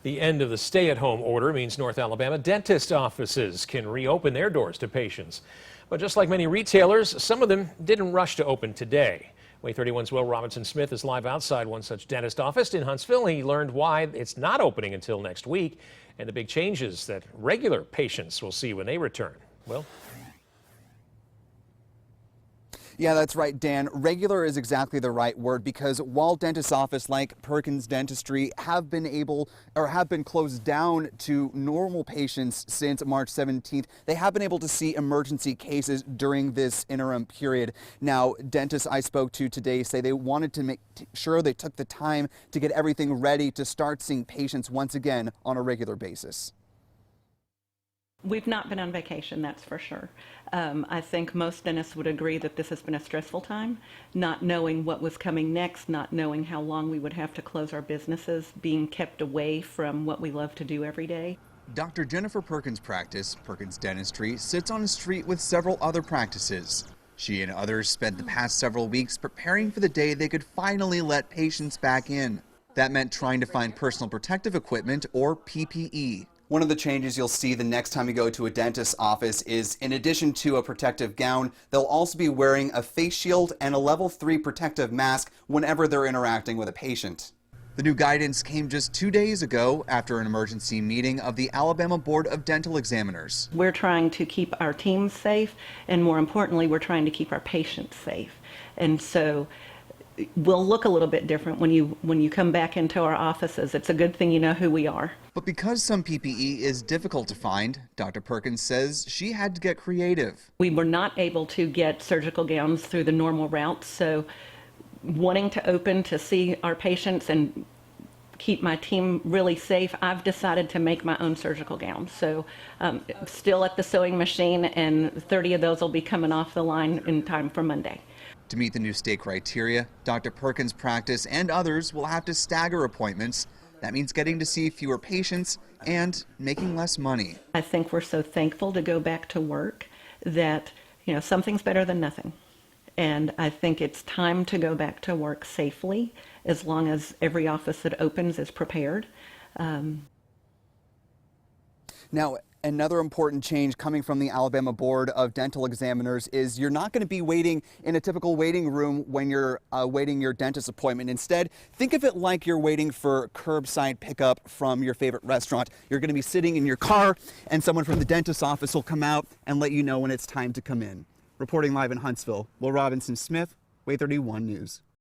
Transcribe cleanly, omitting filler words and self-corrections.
The end of the stay-at-home order means North Alabama dentist offices can reopen their doors to patients. But just like many retailers, some of them didn't rush to open today. WAAY 31's Will Robinson-Smith is live outside one such dentist office in Huntsville. He learned why it's not opening until next week and the big changes that regular patients will see when they return. Will? Yeah, that's right, Dan. Regular is exactly the right word, because while dentist office like Perkins Dentistry have been closed down to normal patients since March 17th, they have been able to see emergency cases during this interim period. Now, dentists I spoke to today say they wanted to make sure they took the time to get everything ready to start seeing patients once again on a regular basis. We've not been on vacation, that's for sure. I think most dentists would agree that this has been a stressful time, not knowing what was coming next, not knowing how long we would have to close our businesses, being kept away from what we love to do every day. Dr. Jennifer Perkins' practice, Perkins Dentistry, sits on a street with several other practices. She and others spent the past several weeks preparing for the day they could finally let patients back in. That meant trying to find personal protective equipment, or PPE. One of the changes you'll see the next time you go to a dentist's office is, in addition to a protective gown, they'll also be wearing a face shield and a level 3 protective mask whenever they're interacting with a patient. The new guidance came just 2 days ago after an emergency meeting of the Alabama Board of Dental Examiners. We're trying to keep our teams safe, and more importantly, we're trying to keep our patients safe. And so we'll look a little bit different when you come back into our offices. It's a good thing you know who we are. But because some PPE is difficult to find, Dr. Perkins says she had to get creative. We were not able to get surgical gowns through the normal routes, so wanting to open to see our patients and keep my team really safe, I've decided to make my own surgical gowns. So still at the sewing machine, and 30 of those will be coming off the line in time for Monday. To meet the new state criteria, Dr. Perkins' practice and others will have to stagger appointments. That means getting to see fewer patients and making less money. I think we're so thankful to go back to work that, something's better than nothing. And I think it's time to go back to work safely, as long as every office that opens is prepared. Now, another important change coming from the Alabama Board of Dental Examiners is you're not going to be waiting in a typical waiting room when you're waiting your dentist appointment. Instead, think of it like you're waiting for curbside pickup from your favorite restaurant. You're going to be sitting in your car, and someone from the dentist's office will come out and let you know when it's time to come in. Reporting live in Huntsville, Will Robinson-Smith, WAAY 31 News.